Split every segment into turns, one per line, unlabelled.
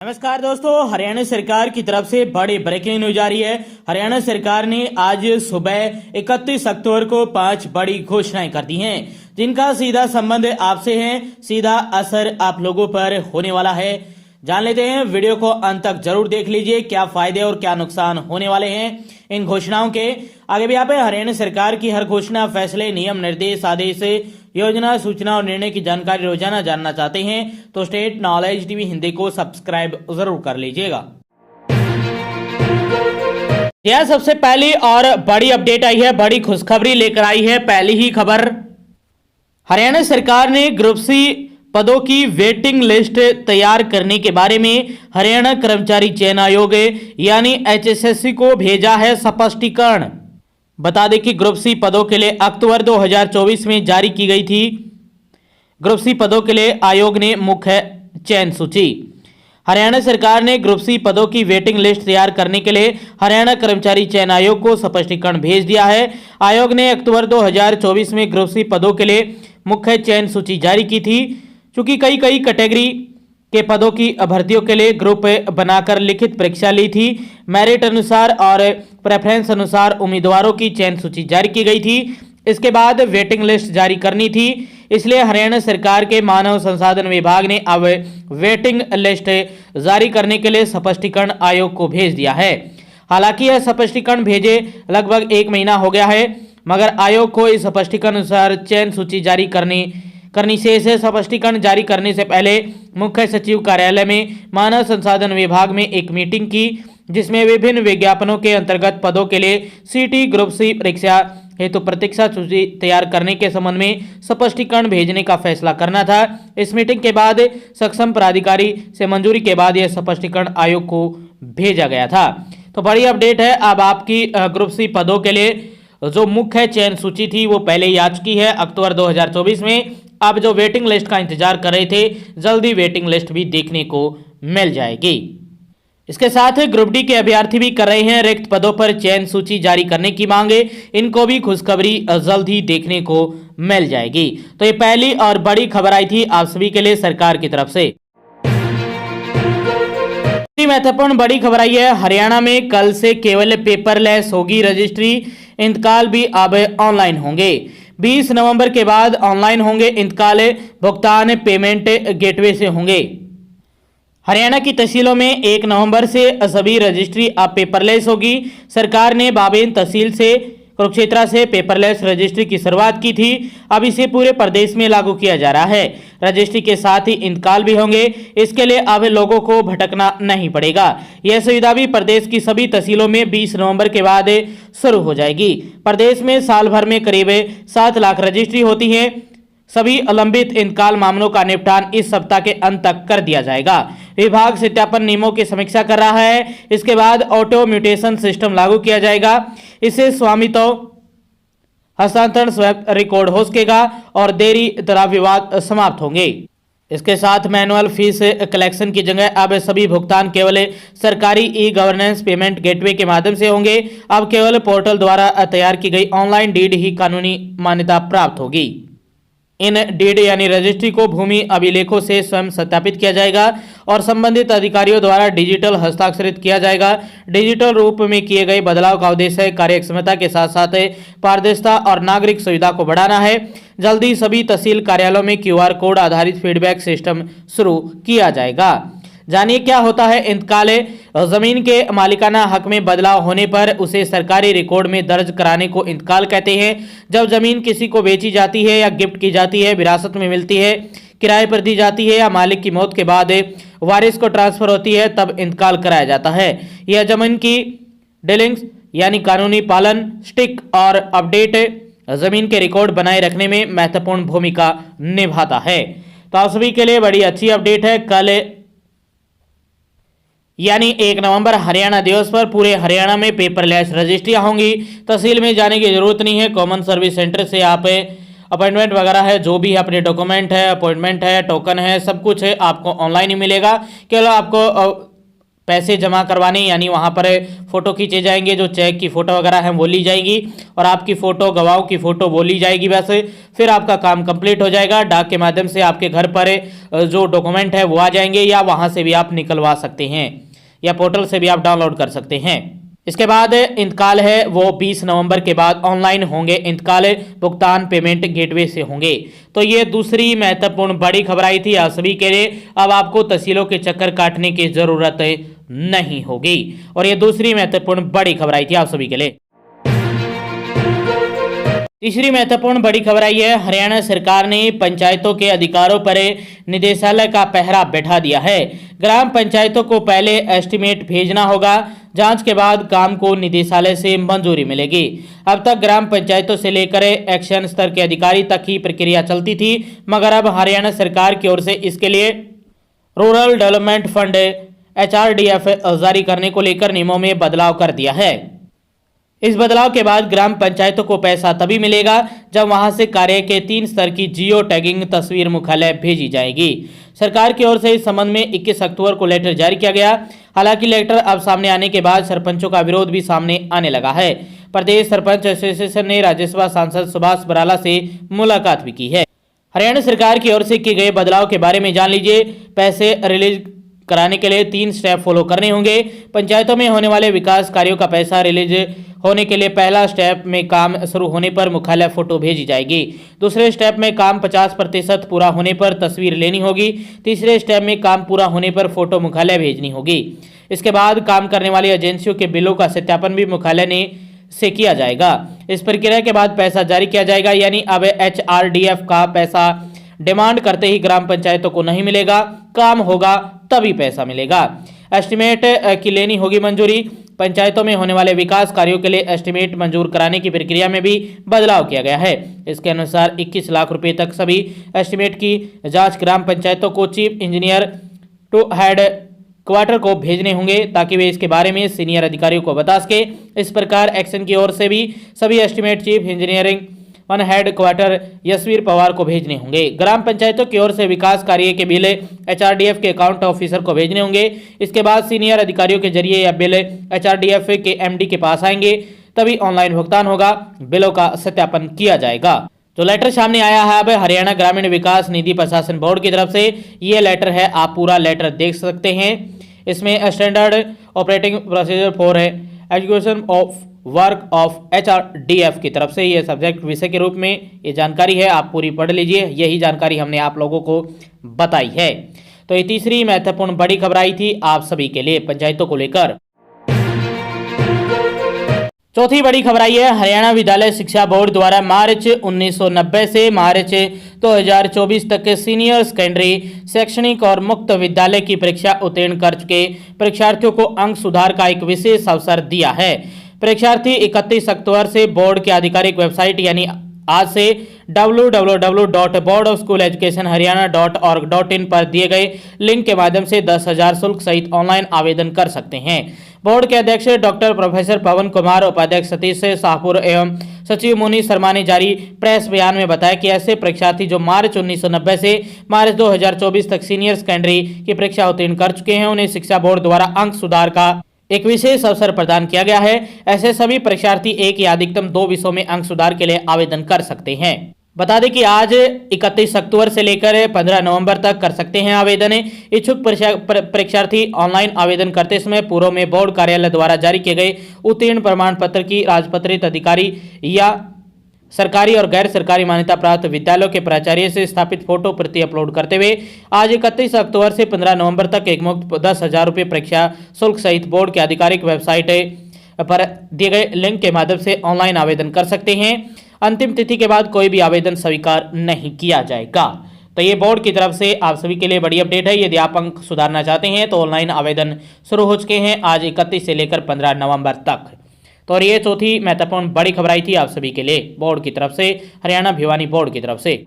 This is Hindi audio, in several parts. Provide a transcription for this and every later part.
नमस्कार दोस्तों, हरियाणा सरकार की तरफ से बड़ी ब्रेकिंग न्यूज आ रही है। हरियाणा सरकार ने आज सुबह 31 अक्टूबर को 5 बड़ी घोषणाएं कर दी हैं, जिनका सीधा संबंध आपसे है, सीधा असर आप लोगों पर होने वाला है। जान लेते हैं, वीडियो को अंत तक जरूर देख लीजिए, क्या फायदे और क्या नुकसान होने वाले हैं इन घोषणाओं के। आगे भी आप हरियाणा सरकार की हर घोषणा, फैसले, नियम, निर्देश, आदेश, योजना, सूचना और निर्णय की जानकारी रोजाना जानना चाहते हैं तो स्टेट नॉलेज टीवी हिंदी को सब्सक्राइब जरूर कर लीजिएगा। यह सबसे पहली और बड़ी अपडेट आई है, बड़ी खुशखबरी लेकर आई है। पहली ही खबर, हरियाणा सरकार ने ग्रुप सी पदों की वेटिंग लिस्ट तैयार करने के बारे में हरियाणा कर्मचारी चयन आयोग यानी HSSC को भेजा है स्पष्टीकरण। बता दें कि ग्रुप सी पदों के लिए अक्टूबर 2024 में जारी की गई थी ग्रुप सी पदों के लिए आयोग ने मुख्य चयन सूची। हरियाणा सरकार ने ग्रुप सी पदों की वेटिंग लिस्ट तैयार करने के लिए हरियाणा कर्मचारी चयन आयोग को स्पष्टीकरण भेज दिया है। आयोग ने अक्टूबर 2024 में ग्रुप सी पदों के लिए मुख्य चयन सूची जारी की थी। चूंकि कई कैटेगरी के पदों की भर्तियों के लिए ग्रुप बनाकर लिखित परीक्षा ली थी, मेरिट अनुसार और प्रेफरेंस अनुसार उम्मीदवारों की चयन सूची जारी की गई थी। इसके बाद वेटिंग लिस्ट जारी करनी थी, इसलिए हरियाणा सरकार के मानव संसाधन विभाग ने अब वेटिंग लिस्ट जारी करने के लिए स्पष्टीकरण आयोग को भेज दिया है। हालांकि यह स्पष्टीकरण भेजे लगभग 1 महीना हो गया है, मगर आयोग को इस स्पष्टीकरण अनुसार चयन सूची जारी करनी से स्पष्टीकरण जारी करने से पहले मुख्य सचिव कार्यालय में मानव संसाधन विभाग में एक मीटिंग की, जिसमें विभिन्न विज्ञापनों के अंतर्गत पदों के लिए सीटी ग्रुप सी परीक्षा हेतु प्रतीक्षा सूची तैयार करने के संबंध में स्पष्टीकरण भेजने का फैसला करना था। इस मीटिंग के बाद सक्षम प्राधिकारी से मंजूरी के बाद यह स्पष्टीकरण आयोग को भेजा गया था। तो बड़ी अपडेट है, अब आपकी ग्रुप सी पदों के लिए जो मुख्य चयन सूची थी वो पहले ही आ चुकी है अक्टूबर 2024 में। अब जो वेटिंग लिस्ट का इंतजार कर रहे थे, जल्दी वेटिंग लिस्ट भी देखने को मिल जाएगी। इसके साथ ही ग्रुप डी के अभ्यर्थी भी कर रहे हैं रिक्त पदों पर चयन सूची जारी करने की मांगे, इनको भी खुशखबरी जल्द ही देखने को मिल जाएगी। तो ये पहली और बड़ी खबर आई थी आप सभी के लिए सरकार की तरफ से। महत्वपूर्ण बड़ी खबर आई है, हरियाणा में कल से केवल पेपरलेस होगी रजिस्ट्री, इंतकाल भी अब ऑनलाइन होंगे। 20 नवंबर के बाद ऑनलाइन होंगे इंतकाल, भुगतान पेमेंट गेटवे से होंगे। हरियाणा की तहसीलों में 1 नवंबर से सभी रजिस्ट्री अब पेपरलेस होगी। सरकार ने बाबेन तहसील से कुरुक्षेत्र से पेपरलेस रजिस्ट्री की शुरुआत की थी, अब इसे पूरे प्रदेश में लागू किया जा रहा है। रजिस्ट्री के साथ ही इंतकाल भी होंगे, इसके लिए अब लोगों को भटकना नहीं पड़ेगा। यह सुविधा भी प्रदेश की सभी तहसीलों में 20 नवंबर के बाद शुरू हो जाएगी। प्रदेश में साल भर में करीब 7 लाख रजिस्ट्री होती है। सभी लंबित इंतकाल मामलों का निपटान इस सप्ताह के अंत तक कर दिया जाएगा। विभाग सत्यापन नियमों की समीक्षा कर रहा है, इसके बाद ऑटो म्यूटेशन सिस्टम लागू किया जाएगा। इससे स्वामित्व हस्तांतरण स्वयं रिकॉर्ड हो सकेगा और देरी तथा विवाद समाप्त होंगे। इसके साथ मैनुअल फीस कलेक्शन की जगह अब सभी भुगतान केवल सरकारी ई गवर्नेंस पेमेंट गेटवे के माध्यम से होंगे। अब केवल पोर्टल द्वारा तैयार की गई ऑनलाइन डीड ही कानूनी मान्यता प्राप्त होगी। इन डीड यानी रजिस्ट्री को भूमि अभिलेखों से स्वयं सत्यापित किया जाएगा और संबंधित अधिकारियों द्वारा डिजिटल हस्ताक्षरित किया जाएगा। डिजिटल रूप में किए गए बदलाव का उद्देश्य है कार्यक्षमता के साथ साथ पारदर्शिता और नागरिक सुविधा को बढ़ाना है। जल्दी सभी तहसील कार्यालयों में QR कोड आधारित फीडबैक सिस्टम शुरू किया जाएगा। जानिए क्या होता है इंतकाल। जमीन के मालिकाना हक में बदलाव होने पर उसे सरकारी रिकॉर्ड में दर्ज कराने को इंतकाल कहते हैं। जब जमीन किसी को बेची जाती है या गिफ्ट की जाती है, विरासत में मिलती है, किराए पर दी जाती है या मालिक की मौत के बाद वारिस को ट्रांसफर होती है, तब इंतकाल कराया जाता है। यह जमीन की डीलिंग्स यानी कानूनी पालन, स्टिक और अपडेट जमीन के रिकॉर्ड बनाए रखने में महत्वपूर्ण भूमिका निभाता है। तो आप सभी के लिए बड़ी अच्छी अपडेट है। कल यानी 1 नवंबर हरियाणा दिवस पर पूरे हरियाणा में पेपरलेस रजिस्ट्रियां होंगी। तहसील में जाने की जरूरत नहीं है, कॉमन सर्विस सेंटर से आप अपॉइंटमेंट वगैरह है, जो भी अपने डॉक्यूमेंट है, अपॉइंटमेंट है, टोकन है, सब कुछ है आपको ऑनलाइन ही मिलेगा। केवल आपको पैसे जमा करवाने, यानी वहाँ पर फ़ोटो खींचे जाएंगे, जो चेक की फ़ोटो वगैरह हैं वो ली जाएगी और आपकी फ़ोटो, गवाहों की फ़ोटो वो ली जाएगी। वैसे फिर आपका काम कंप्लीट हो जाएगा। डाक के माध्यम से आपके घर पर जो डॉक्यूमेंट है वो आ जाएंगे, या वहाँ से भी आप निकलवा सकते हैं, या पोर्टल से भी आप डाउनलोड कर सकते हैं। इसके बाद इंतकाल है वो 20 नवंबर के बाद ऑनलाइन होंगे। इंतकाल भुगतान पेमेंट गेटवे से होंगे। तो ये दूसरी महत्वपूर्ण बड़ी खबर आई थी आप सभी के लिए। अब आपको तहसीलों के चक्कर काटने की जरूरत नहीं होगी, और ये दूसरी महत्वपूर्ण बड़ी खबर आई थी आप सभी के लिए। तीसरी महत्वपूर्ण बड़ी खबर आई है, हरियाणा सरकार ने पंचायतों के अधिकारों पर निदेशालय का पहरा बैठा दिया है। ग्राम पंचायतों को पहले एस्टीमेट भेजना होगा, जांच के बाद काम को निदेशालय से मंजूरी मिलेगी। अब तक ग्राम पंचायतों से लेकर एक्शन स्तर के अधिकारी तक ही प्रक्रिया चलती थी, मगर अब हरियाणा सरकार की ओर से इसके लिए रूरल डेवलपमेंट फंड HRDF जारी करने को लेकर नियमों में बदलाव कर दिया है। इस बदलाव के बाद ग्राम पंचायतों को पैसा तभी मिलेगा जब वहां से कार्य के 3 स्तर की जियो टैगिंग तस्वीर मुख्यालय भेजी जाएगी। सरकार की ओर से इस संबंध में 21 अक्टूबर को लेटर जारी किया गया। हालांकि लेटर अब सामने आने के बाद सरपंचों का विरोध भी सामने आने लगा है। प्रदेश सरपंच एसोसिएशन ने राज्यसभा सांसद सुभाष बराला से मुलाकात भी की है। हरियाणा सरकार की ओर से किए गए बदलाव के बारे में जान लीजिए। पैसे रिलीज कराने के लिए 3 स्टेप फॉलो करने होंगे। पंचायतों में होने वाले विकास कार्यों का पैसा रिलीज होने के लिए पहला स्टेप में काम शुरू होने पर मुख्यालय फोटो भेजी जाएगी। दूसरे स्टेप में काम 50% पूरा होने पर तस्वीर लेनी होगी। तीसरे स्टेप में काम पूरा होने पर फोटो मुख्यालय भेजनी होगी। इसके बाद काम करने वाली एजेंसियों के बिलों का सत्यापन भी मुख्यालय से किया जाएगा। इस प्रक्रिया के बाद पैसा जारी किया जाएगा, यानी अब HRDF का पैसा डिमांड करते ही ग्राम पंचायतों को नहीं मिलेगा, काम होगा तभी पैसा मिलेगा। एस्टीमेट की लेनी होगी मंजूरी। पंचायतों में होने वाले विकास कार्यों के लिए एस्टीमेट मंजूर कराने की प्रक्रिया में भी बदलाव किया गया है। इसके अनुसार 21 लाख रुपए तक सभी एस्टीमेट की जांच ग्राम पंचायतों को chief engineer to headquarter को भेजने होंगे, ताकि वे इसके बारे में सीनियर अधिकारियों को बता सके। इस प्रकार एक्शन की ओर से भी सभी estimate chief engineering one head quarter Yashveer Pawar को भेजने होंगे। ग्राम पंचायतों की ओर से विकास कार्य के बिल HRDF के अकाउंट ऑफिसर को भेजने होंगे। इसके बाद सीनियर अधिकारियों के जरिए यह बिल HRDF के MD के पास आएंगे, तभी ऑनलाइन भुगतान होगा, बिलों का सत्यापन किया जाएगा। जो लेटर सामने आया है अब हरियाणा ग्रामीण विकास निधि प्रशासन बोर्ड की तरफ से, ये लेटर है, आप पूरा लेटर देख सकते हैं। इसमें standard operating procedure for education of work of HRDF की तरफ से ये सब्जेक्ट विषय के रूप में ये जानकारी है, आप पूरी पढ़ लीजिए। यही जानकारी हमने आप लोगों को बताई है। तो ये तीसरी महत्वपूर्ण बड़ी खबर आई थी आप सभी के लिए पंचायतों को लेकर। चौथी बड़ी खबर आई है, हरियाणा विद्यालय शिक्षा बोर्ड द्वारा मार्च 1990 से मार्च 2024 तक के सीनियर सेकेंडरी शैक्षणिक और मुक्त विद्यालय की परीक्षा उत्तीर्ण कर चुके परीक्षार्थियों को अंक सुधार का एक विशेष अवसर दिया है। परीक्षार्थी 31 अक्टूबर से बोर्ड के आधिकारिक वेबसाइट यानी आज से www.boardof-school-education-haryana.org.in पर दिए गए लिंक के माध्यम से 10,000 शुल्क सहित ऑनलाइन आवेदन कर सकते हैं। बोर्ड के अध्यक्ष डॉक्टर प्रोफेसर पवन कुमार, उपाध्यक्ष सतीश शाहपुर एवं सचिव मुनीष शर्मा ने जारी प्रेस बयान में बताया कि ऐसे परीक्षार्थी जो मार्च 1990 से मार्च 2024 तक सीनियर सेकेंडरी की परीक्षा उत्तीर्ण कर चुके हैं, उन्हें शिक्षा बोर्ड द्वारा अंक सुधार का एक विशेष अवसर प्रदान किया गया है। ऐसे सभी परीक्षार्थी एक या अधिकतम 2 विषयों में अंक सुधार के लिए आवेदन कर सकते हैं। बता दें कि आज 31 अक्टूबर से लेकर 15 नवंबर तक कर सकते हैं आवेदन। इच्छुक परीक्षार्थी ऑनलाइन आवेदन करते समय पूर्व में बोर्ड कार्यालय द्वारा जारी किए गए उत्तीर्ण प्रमाण पत्र की राजपत्रित अधिकारी या सरकारी और गैर सरकारी मान्यता प्राप्त विद्यालयों के प्राचार्य से स्थापित फोटो प्रति अपलोड करते हुए आज 31 अक्टूबर से 15 नवंबर तक एक मुक्त 10,000 रुपये परीक्षा शुल्क सहित बोर्ड के आधिकारिक वेबसाइट पर दिए गए लिंक के माध्यम से ऑनलाइन आवेदन कर सकते हैं। अंतिम तिथि के बाद कोई भी आवेदन स्वीकार नहीं किया जाएगा। तो ये बोर्ड की तरफ से आप सभी के लिए बड़ी अपडेट है। यदि आप अंक सुधारना चाहते हैं तो ऑनलाइन आवेदन शुरू हो चुके हैं आज 31 से लेकर 15 नवंबर तक। तो और ये चौथी महत्वपूर्ण बड़ी खबर आई थी आप सभी के लिए बोर्ड की तरफ से, हरियाणा भिवानी बोर्ड की तरफ से।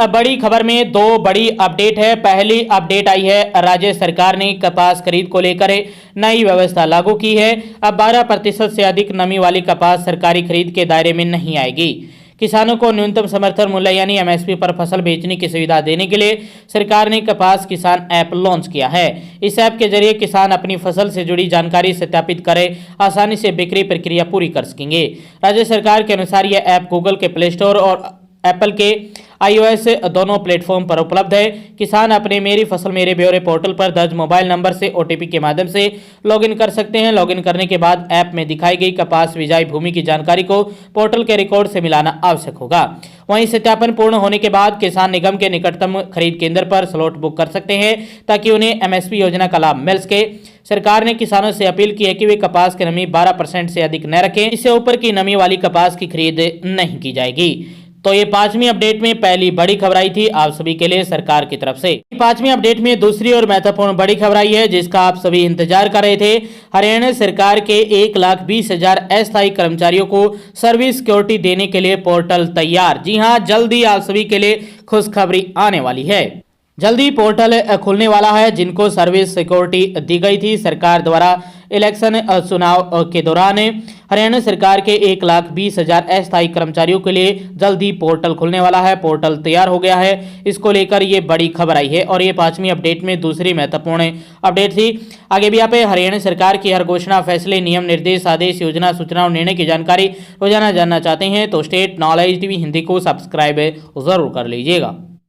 बड़ी खबर में 2 बड़ी अपडेट है। पहली अपडेट आई है, राज्य सरकार ने कपास खरीद को लेकर नई व्यवस्था लागू की है। अब 12% से अधिक नमी वाली कपास सरकारी खरीद के दायरे में नहीं आएगी। किसानों को न्यूनतम समर्थन मूल्य यानी एमएसपी पर फसल बेचने की सुविधा देने के लिए सरकार ने कपास किसान ऐप लॉन्च किया है। इस ऐप के जरिए किसान अपनी फसल से जुड़ी जानकारी सत्यापित करे आसानी से बिक्री प्रक्रिया पूरी कर सकेंगे। राज्य सरकार के अनुसार यह ऐप गूगल के प्ले स्टोर और एप्पल के iOS दोनों प्लेटफॉर्म पर उपलब्ध है। किसान अपने मेरी फसल मेरे ब्यौरे पोर्टल पर दर्ज मोबाइल नंबर से ओटीपी के माध्यम से लॉगिन कर सकते हैं। लॉगिन करने के बाद ऐप में दिखाई गई कपास बिजाई भूमि की जानकारी को पोर्टल के रिकॉर्ड से मिलाना आवश्यक होगा। वहीं सत्यापन पूर्ण होने के बाद किसान निगम के निकटतम खरीद केंद्र पर स्लॉट बुक कर सकते हैं ताकि उन्हें एमएसपी योजना का लाभ मिल सके। सरकार ने किसानों से अपील की है कि वे कपास की नमी 12% से अधिक न रखें। इससे ऊपर की नमी वाली कपास की खरीद नहीं की जाएगी। तो ये 5वीं अपडेट में पहली बड़ी खबर आई थी आप सभी के लिए सरकार की तरफ से। 5वीं अपडेट में दूसरी और महत्वपूर्ण बड़ी खबर आई है जिसका आप सभी इंतजार कर रहे थे। हरियाणा सरकार के 1,20,000 अस्थायी कर्मचारियों को सर्विस सिक्योरिटी देने के लिए पोर्टल तैयार। जी हां, जल्दी आप सभी के लिए खुशखबरी आने वाली है। जल्दी पोर्टल खुलने वाला है। जिनको सर्विस सिक्योरिटी दी गई थी सरकार द्वारा इलेक्शन चुनाव के दौरान, हरियाणा सरकार के 1,20,000 अस्थायी कर्मचारियों के लिए जल्दी पोर्टल खुलने वाला है। पोर्टल तैयार हो गया है। इसको लेकर ये बड़ी खबर आई है और ये 5वीं अपडेट में दूसरी महत्वपूर्ण अपडेट थी। आगे भी आप हरियाणा सरकार की हर घोषणा, फैसले, नियम, निर्देश, आदेश, योजना, सूचना और निर्णय की जानकारी रोजाना जानना चाहते हैं तो स्टेट नॉलेज टीवी हिंदी को सब्सक्राइब जरूर कर लीजिएगा।